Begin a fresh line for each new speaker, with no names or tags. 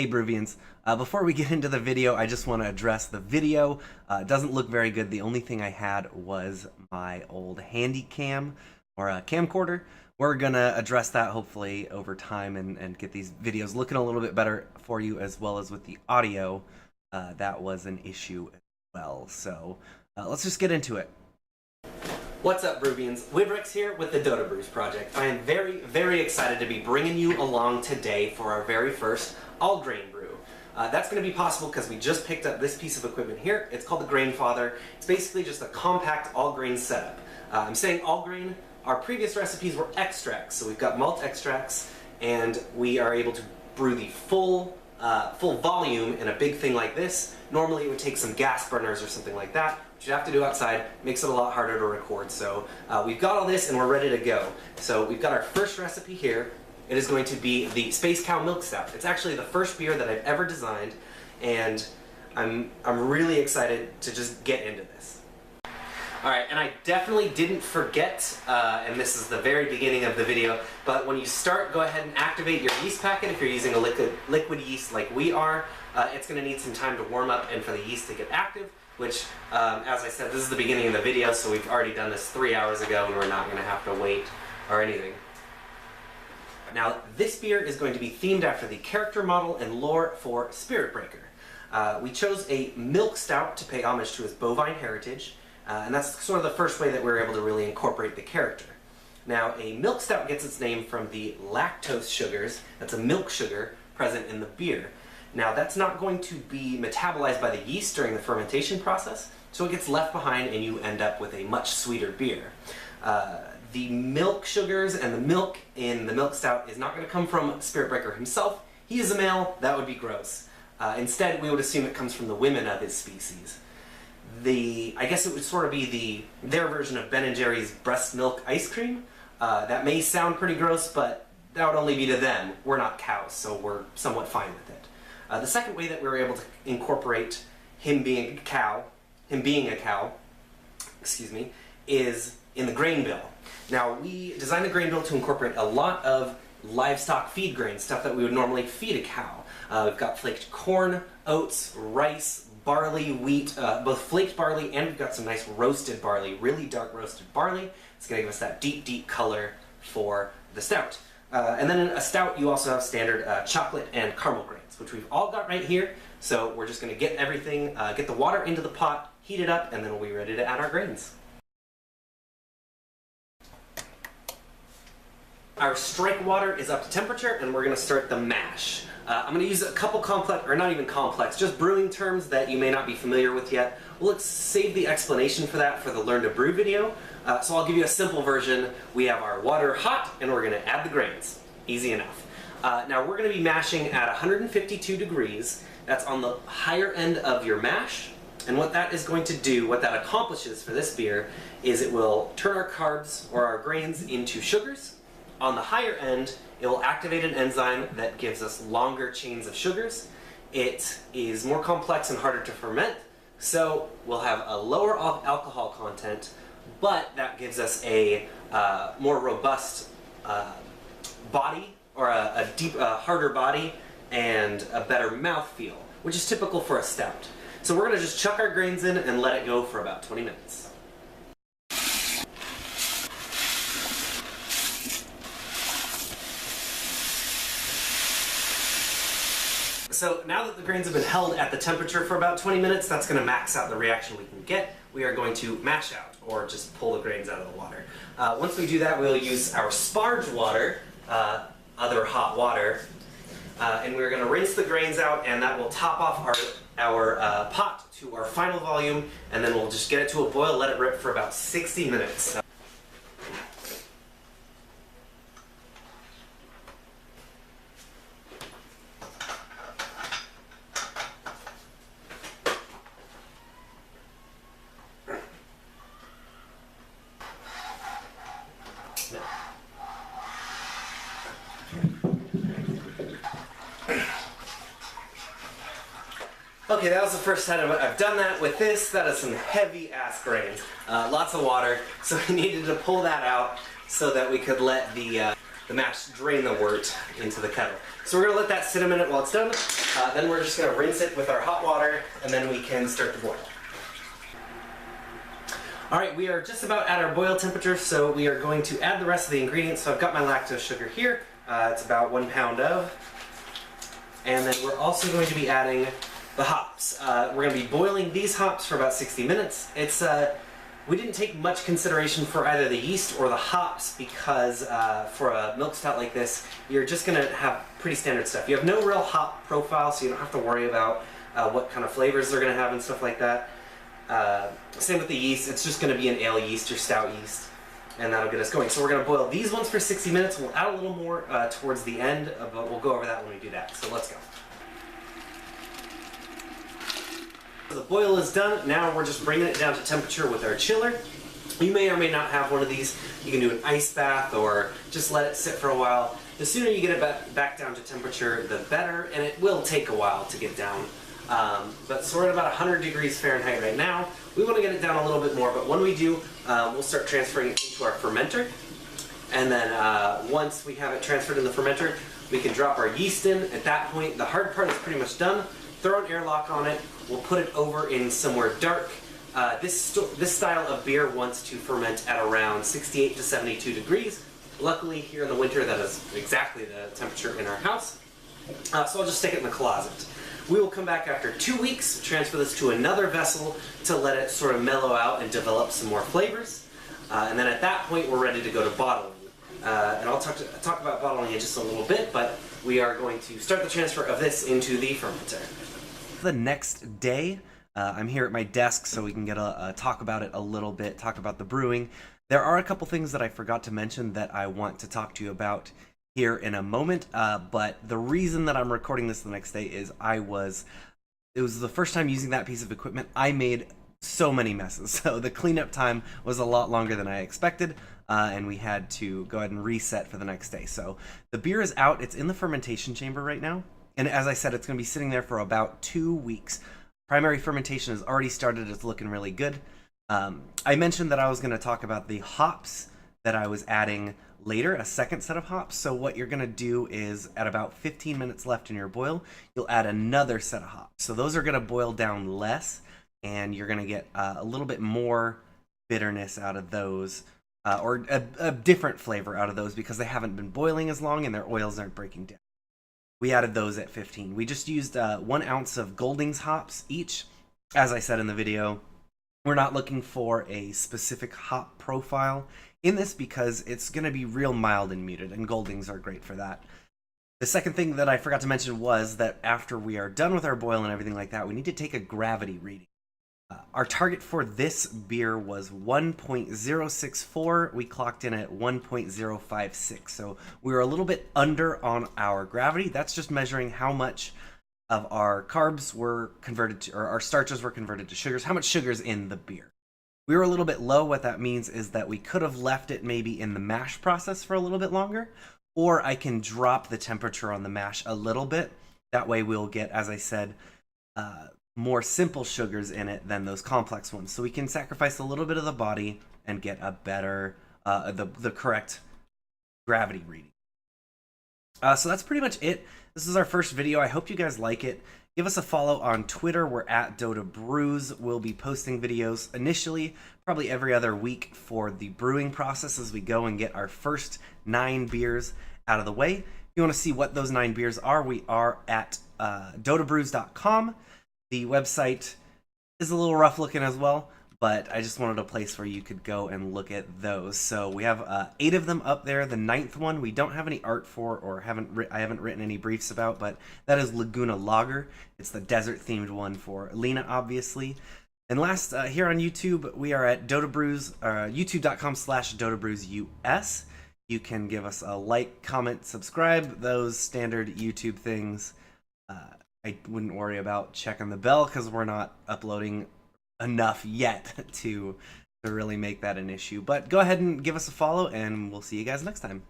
Hey Bruvians, before we get into the video, I just want to address the video. It doesn't look very good. The only thing I had was my old handy cam or a camcorder. We're going to address that hopefully over time and get these videos looking a little bit better for you, as well as with the audio. That was an issue as well. So let's just get into it. What's up, Bruvians? Wyvrex here with the Dotabrews project. I am very, very excited to be bringing you along today for our very first all-grain brew. That's going to be possible because we just picked up this piece of equipment here. It's called the Grain Father. It's basically just a compact all-grain setup. I'm saying all-grain. Our previous recipes were extracts, so we've got malt extracts, and we are able to brew the full volume in a big thing like this. Normally it would take some gas burners or something like that, which you have to do outside. Makes it a lot harder to record. So we've got all this and we're ready to go. So we've got our first recipe here. It is going to be the Cow Milk Stout. It's actually the first beer that I've ever designed, and I'm really excited to just get into this. Alright, and I definitely didn't forget, and this is the very beginning of the video, but when you start, go ahead and activate your yeast packet if you're using a liquid yeast like we are. It's going to need some time to warm up and for the yeast to get active, which, as I said, this is the beginning of the video, so we've already done this 3 hours ago and we're not going to have to wait or anything. Now, this beer is going to be themed after the character model and lore for Spirit Breaker. We chose a milk stout to pay homage to his bovine heritage, and that's sort of the first way that we're able to really incorporate the character. Now, a milk stout gets its name from the lactose sugars, that's a milk sugar, present in the beer. Now, that's not going to be metabolized by the yeast during the fermentation process, so it gets left behind and you end up with a much sweeter beer. The milk sugars and the milk in the milk stout is not going to come from Spirit Breaker himself. He is a male, that would be gross. Instead, we would assume it comes from the women of his species. I guess it would sort of be their version of Ben & Jerry's breast milk ice cream. That may sound pretty gross, but that would only be to them. We're not cows, so we're somewhat fine with it. The second way that we were able to incorporate him being a cow, is in the grain bill. Now, we designed the grain bill to incorporate a lot of livestock feed grain, stuff that we would normally feed a cow. We've got flaked corn, oats, rice, barley, wheat, both flaked barley, and we've got some nice roasted barley, really dark roasted barley. It's going to give us that deep, deep color for the stout. And then in a stout, you also have standard chocolate and caramel grains, which we've all got right here. So we're just going to get everything, get the water into the pot, heat it up, and then we'll be ready to add our grains. Our strike water is up to temperature, and we're going to start the mash. I'm going to use a couple complex, or not even complex, just brewing terms that you may not be familiar with yet. We'll save the explanation for that for the Learn to Brew video. So I'll give you a simple version. We have our water hot, and we're going to add the grains. Easy enough. Now we're going to be mashing at 152 degrees. That's on the higher end of your mash. And what that is going to do, what that accomplishes for this beer, is it will turn our carbs, or our grains, into sugars. On the higher end, it will activate an enzyme that gives us longer chains of sugars. It is more complex and harder to ferment, so we'll have a lower alcohol content, but that gives us a more robust body, or a harder body, and a better mouthfeel, which is typical for a stout. So we're going to just chuck our grains in and let it go for about 20 minutes. So now that the grains have been held at the temperature for about 20 minutes, that's going to max out the reaction we can get. We are going to mash out, or just pull the grains out of the water. Once we do that, we'll use our sparge water, other hot water, and we're going to rinse the grains out, and that will top off our pot to our final volume, and then we'll just get it to a boil, let it rip for about 60 minutes. Okay, that was the first time I've done that. With this, that is some heavy ass grains. Lots of water, so we needed to pull that out so that we could let the the mash drain the wort into the kettle. So we're going to let that sit a minute while it's done. Then we're just going to rinse it with our hot water, and then we can start the boil. Alright, we are just about at our boil temperature, so we are going to add the rest of the ingredients. So I've got my lactose sugar here. It's about 1 pound of. And then we're also going to be adding the hops. We're going to be boiling these hops for about 60 minutes. We didn't take much consideration for either the yeast or the hops because for a milk stout like this, you're just going to have pretty standard stuff. You have no real hop profile, so you don't have to worry about what kind of flavors they're going to have and stuff like that. Same with the yeast, it's just going to be an ale yeast or stout yeast, and that'll get us going. So we're going to boil these ones for 60 minutes. We'll add a little more towards the end, but we'll go over that when we do that. So let's go. The boil is done. Now we're just bringing it down to temperature with our chiller. You may or may not have one of these. You can do an ice bath or just let it sit for a while. The sooner you get it back down to temperature, the better, and it will take a while to get down. So we're at about 100 degrees Fahrenheit right now. We want to get it down a little bit more, but when we do, we'll start transferring it into our fermenter. And then once we have it transferred in the fermenter, we can drop our yeast in. At that point, the hard part is pretty much done. Throw an airlock on it. We'll put it over in somewhere dark. This style of beer wants to ferment at around 68 to 72 degrees. Luckily, here in the winter, that is exactly the temperature in our house. So I'll just stick it in the closet. We will come back after 2 weeks, transfer this to another vessel to let it sort of mellow out and develop some more flavors. And then at that point, we're ready to go to bottling. And I'll talk about bottling in just a little bit, but we are going to start the transfer of this into the fermenter. The next day, I'm here at my desk so we can get talk about it a little bit, talk about the brewing. There are a couple things that I forgot to mention that I want to talk to you about here in a moment, but the reason that I'm recording this the next day is it was the first time using that piece of equipment. I made so many messes, so the cleanup time was a lot longer than I expected, and we had to go ahead and reset for the next day. So the beer is out, it's in the fermentation chamber right now, and as I said, it's going to be sitting there for about 2 weeks. Primary fermentation has already started, it's looking really good. I mentioned that I was going to talk about the hops that I was adding later, a second set of hops. So what you're going to do is at about 15 minutes left in your boil, you'll add another set of hops. So those are going to boil down less, and you're going to get a little bit more bitterness out of those, or a different flavor out of those because they haven't been boiling as long and their oils aren't breaking down. We added those at 15. We just used 1 ounce of Golding's hops each. As I said in the video, we're not looking for a specific hop profile in this because it's going to be real mild and muted, and Goldings are great for that. The second thing that I forgot to mention was that after we are done with our boil and everything like that, we need to take a gravity reading. Our target for this beer was 1.064. We clocked in at 1.056, so we were a little bit under on our gravity. That's just measuring how much of our carbs were converted to, or our starches were converted to sugars, how much sugar's in the beer. We were a little bit low. What that means is that we could have left it maybe in the mash process for a little bit longer, or I can drop the temperature on the mash a little bit. That way we'll get, as I said, more simple sugars in it than those complex ones. So we can sacrifice a little bit of the body and get a better, the correct gravity reading. So that's pretty much it. This is our first video. I hope you guys like it. Give us a follow on Twitter. We're at Dotabrews. We'll be posting videos initially, probably every other week for the brewing process as we go and get our first 9 beers out of the way. If you want to see what those 9 beers are, we are at Dotabrews.com. The website is a little rough looking as well, but I just wanted a place where you could go and look at those. So we have 8 of them up there. The 9th one we don't have any art for, or I haven't written any briefs about, but that is Laguna Lager. It's the desert themed one for Lena, obviously. And last, here on YouTube, we are at Dotabrews, youtube.com/DotabrewsUS. You can give us a like, comment, subscribe, those standard YouTube things. I wouldn't worry about checking the bell because we're not uploading enough yet to really make that an issue. But go ahead and give us a follow, and we'll see you guys next time.